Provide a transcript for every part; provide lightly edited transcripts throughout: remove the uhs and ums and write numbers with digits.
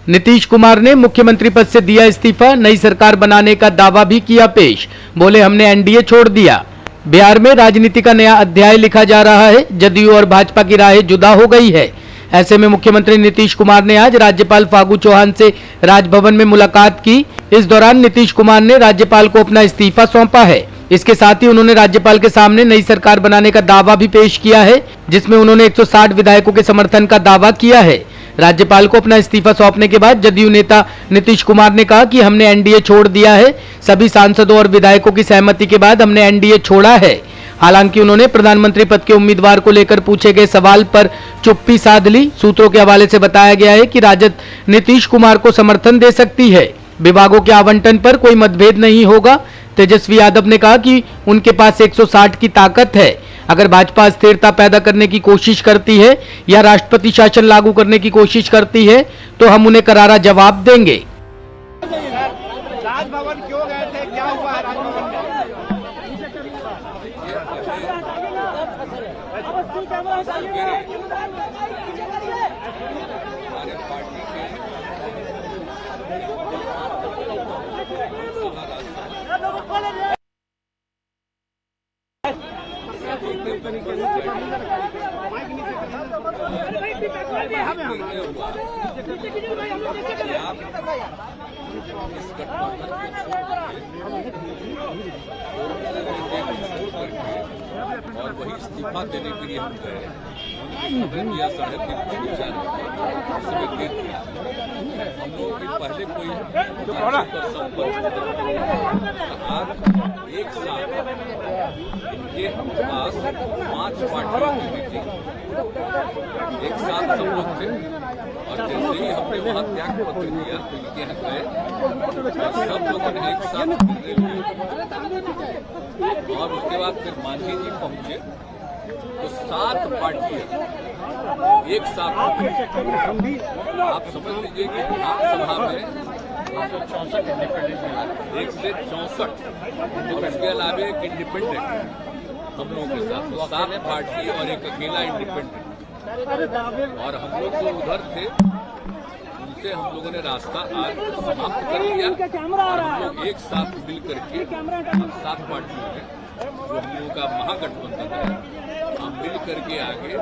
नीतीश कुमार ने मुख्यमंत्री पद से दिया इस्तीफा, नई सरकार बनाने का दावा भी किया पेश। बोले हमने एनडीए छोड़ दिया। बिहार में राजनीति का नया अध्याय लिखा जा रहा है। जदयू और भाजपा की राहें जुदा हो गई है। ऐसे में मुख्यमंत्री नीतीश कुमार ने आज राज्यपाल फागू चौहान से राजभवन में मुलाकात की। इस दौरान नीतीश कुमार ने राज्यपाल को अपना इस्तीफा सौंपा है। इसके साथ ही उन्होंने राज्यपाल के सामने नई सरकार बनाने का दावा भी पेश किया है, जिसमें उन्होंने 160 विधायकों के समर्थन का दावा किया है। राज्यपाल को अपना इस्तीफा सौंपने के बाद जदयू नेता नीतीश कुमार ने कहा कि हमने एनडीए छोड़ दिया है। सभी सांसदों और विधायकों की सहमति के बाद हमने एनडीए छोड़ा है। हालांकि उन्होंने प्रधानमंत्री पद के उम्मीदवार को लेकर पूछे गए सवाल पर चुप्पी साध ली। सूत्रों के हवाले से बताया गया है कि राजद नीतीश कुमार को समर्थन दे सकती है। विभागों के आवंटन पर कोई मतभेद नहीं होगा। तेजस्वी यादव ने कहा कि उनके पास 160 की ताकत है। अगर भाजपा स्थिरता पैदा करने की कोशिश करती है या राष्ट्रपति शासन लागू करने की कोशिश करती है तो हम उन्हें करारा जवाब देंगे। राजभवन क्यों गए थे, क्या हुआ है राजभवन में? और वही इस्तीफा देने के लिए हम गए। दिया 3.5 विचार हम लोगों के पहले कोई आज एक साथ इनके पास 5 पार्टियों की मीटिंग एक साथ सब लोग थे और जैसे ही हमने वहां त्याग पत्र दिया तो इनके यहाँ गए सब लोगों ने एक साथ और उसके बाद फिर मांझी जी पहुंचे तो 7 पार्टियां एक साथ आप समझ लीजिए कि विधानसभा में 64 इंडिपेंडेंट 1 से 64 और इसके अलावा एक इंडिपेंडेंट हम लोगों के साथ तो 7 पार्टी और एक अकेला इंडिपेंडेंट और हम लोग जो उधर थे उनसे हम लोगों ने रास्ता आज समाप्त कर दिया और हम लोग एक साथ मिल करके 7 पार्टियों में जो हम लोगों का महागठबंधन है हम मिल करके आगे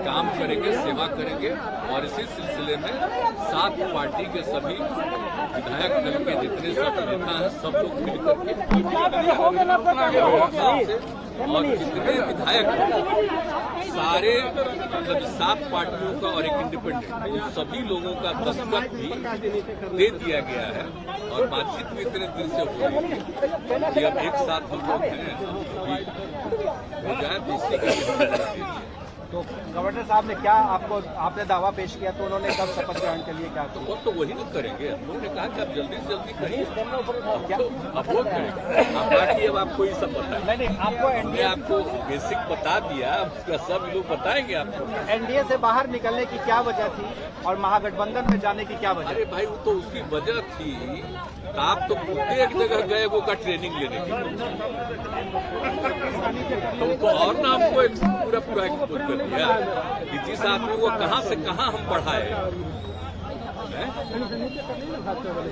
काम करेंगे, सेवा करेंगे और इसी सिलसिले में 7 पार्टी के सभी विधायक दल के जितने सब नेता हैं सब लोग मिल करके और जितने विधायक सारे मतलब 7 पार्टियों का और एक इंडिपेंडेंट सभी लोगों का दस्तखत भी दे दिया गया है और बातचीत भी इतने दिन से हो रही है कि अब एक साथ हम लोग हैं हो जाए तो इसी के तो गवर्नर साहब ने क्या आपने दावा पेश किया तो उन्होंने कब शपथ ग्रहण के लिए क्या किया? तो वही ना करेंगे। हम लोगों ने कहा कि आप जल्दी से जल्दी करिए अब वो करेंगे। आप बाकी अब आपको ये सब बताएं। नहीं आपको हमने आपको बेसिक बता दिया, उसका सब लोग बताएंगे आपको। एनडीए से बाहर निकलने की क्या वजह थी और महागठबंधन में जाने की क्या वजह? अरे भाई वो तो उसकी वजह थी आप तो खुद एक जगह गए वो का ट्रेनिंग लेने के तो और ना हमको पूरा एक्सपोज कर दिया कि जिस आदमी को कहां से कहां हम बढ़ाए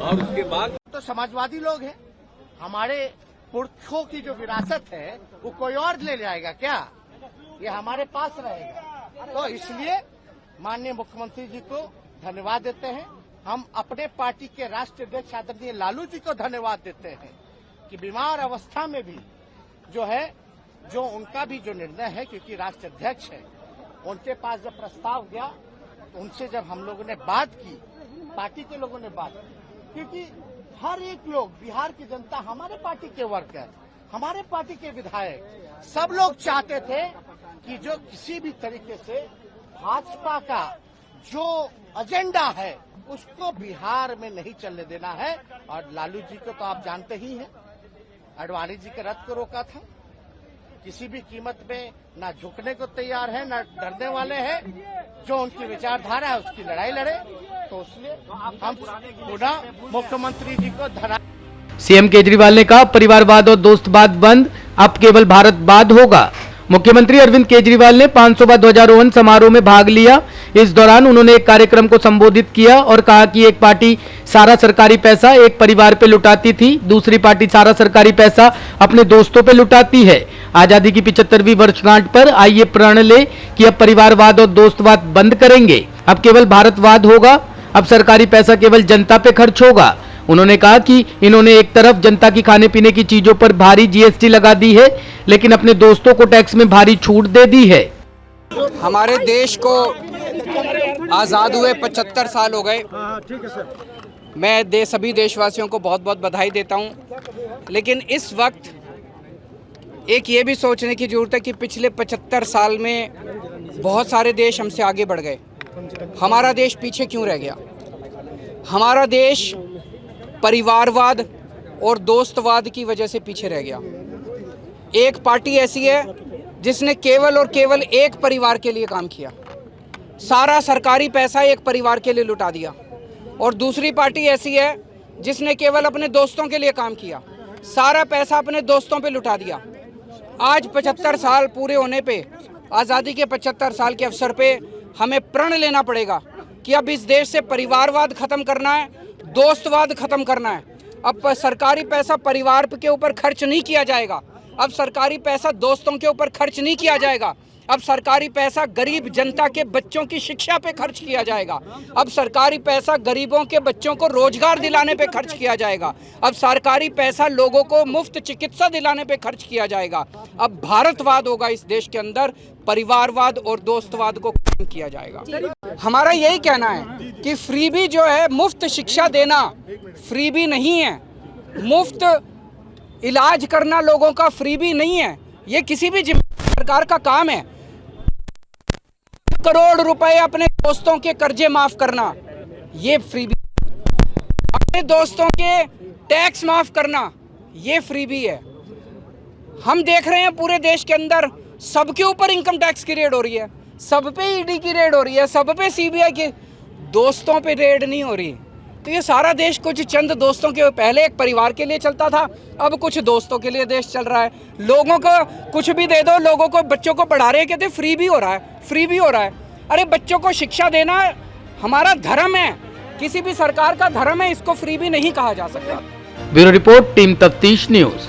और उसके बाद तो समाजवादी लोग हैं, हमारे पुरखों की जो विरासत है वो कोई और ले जाएगा क्या? ये हमारे पास रहेगा। तो इसलिए माननीय मुख्यमंत्री जी को धन्यवाद देते हैं। हम अपने पार्टी के राष्ट्रीय अध्यक्ष आदरणीय लालू जी को धन्यवाद देते हैं कि बीमार अवस्था में भी जो है जो उनका भी जो निर्णय है, क्योंकि राष्ट्रीय अध्यक्ष है, उनके पास जब प्रस्ताव गया तो उनसे जब हम लोगों ने बात की, पार्टी के लोगों ने बात की, क्योंकि हर एक लोग बिहार की जनता, हमारे पार्टी के वर्कर, हमारे पार्टी के विधायक सब लोग चाहते थे कि जो किसी भी तरीके से भाजपा का जो एजेंडा है उसको बिहार में नहीं चलने देना है। और लालू जी को तो आप जानते ही हैं, आडवाणी जी के रथ को रोका था, किसी भी कीमत में ना झुकने को तैयार है ना डरने वाले हैं। जो उनकी विचारधारा है उसकी लड़ाई लड़े। तो इसलिए हम पुनः मुख्यमंत्री जी को धन्यवाद। सीएम केजरीवाल ने कहा परिवारवाद और दोस्तवाद बंद, अब केवल भारतवाद होगा। मुख्यमंत्री अरविंद केजरीवाल ने 500वां ध्वजारोहण समारोह में भाग लिया। इस दौरान उन्होंने एक कार्यक्रम को संबोधित किया और कहा कि एक पार्टी सारा सरकारी पैसा एक परिवार पे लुटाती थी, दूसरी पार्टी सारा सरकारी पैसा अपने दोस्तों पे लुटाती है। आजादी की 75वीं वर्षगांठ पर आइए प्रण ले कि अब परिवारवाद और दोस्तवाद बंद करेंगे, अब केवल भारतवाद होगा, अब सरकारी पैसा केवल जनता पे खर्च होगा। उन्होंने कहा कि इन्होंने एक तरफ जनता की खाने पीने की चीजों पर भारी जीएसटी लगा दी है, लेकिन अपने दोस्तों को टैक्स में भारी छूट दे दी है। हमारे देश को आज़ाद हुए 75 साल हो गए। मैं सभी देशवासियों को बहुत बहुत बधाई देता हूं, लेकिन इस वक्त एक ये भी सोचने की ज़रूरत है कि पिछले 75 साल में बहुत सारे देश हमसे आगे बढ़ गए, हमारा देश पीछे क्यों रह गया? हमारा देश परिवारवाद और दोस्तवाद की वजह से पीछे रह गया। एक पार्टी ऐसी है जिसने केवल और केवल एक परिवार के लिए काम किया, सारा सरकारी पैसा एक परिवार के लिए लुटा दिया, और दूसरी पार्टी ऐसी है जिसने केवल अपने दोस्तों के लिए काम किया, सारा पैसा अपने दोस्तों पे लुटा दिया। आज 75 साल पूरे होने पे, आज़ादी के 75 साल के अवसर पे हमें प्रण लेना पड़ेगा कि अब इस देश से परिवारवाद खत्म करना है, दोस्तवाद खत्म करना है। अब सरकारी पैसा परिवार के ऊपर खर्च नहीं किया जाएगा, अब सरकारी पैसा दोस्तों के ऊपर खर्च नहीं किया जाएगा, अब सरकारी पैसा गरीब जनता के बच्चों की शिक्षा पे खर्च किया जाएगा, अब सरकारी पैसा गरीबों के बच्चों को रोजगार दिलाने पे खर्च किया जाएगा, अब सरकारी पैसा लोगों को मुफ्त चिकित्सा दिलाने पे खर्च किया जाएगा। अब भारतवाद होगा इस देश के अंदर, परिवारवाद और दोस्तवाद को खत्म किया जाएगा। हमारा यही कहना है कि फ्रीबी जो है, मुफ्त शिक्षा देना फ्रीबी नहीं है, मुफ्त इलाज करना लोगों का फ्रीबी नहीं है, ये किसी भी सरकार का काम है। करोड़ रुपए अपने दोस्तों के कर्जे माफ करना, ये फ्रीबी, अपने दोस्तों के टैक्स माफ करना, ये फ्रीबी है। हम देख रहे हैं पूरे देश के अंदर सबके ऊपर इनकम टैक्स की रेड हो रही है, सब पे ईडी की रेड हो रही है, सब पे सीबीआई की, दोस्तों पे रेड नहीं हो रही। तो ये सारा देश कुछ चंद दोस्तों के, पहले एक परिवार के लिए चलता था, अब कुछ दोस्तों के लिए देश चल रहा है। लोगों को कुछ भी दे दो, लोगों को, बच्चों को पढ़ा रहे हैं, कहते फ्री भी हो रहा है, फ्री भी हो रहा है। अरे बच्चों को शिक्षा देना हमारा धर्म है, किसी भी सरकार का धर्म है, इसको फ्री भी नहीं कहा जा सकता। ब्यूरो रिपोर्ट, टीम तफ्तीश न्यूज।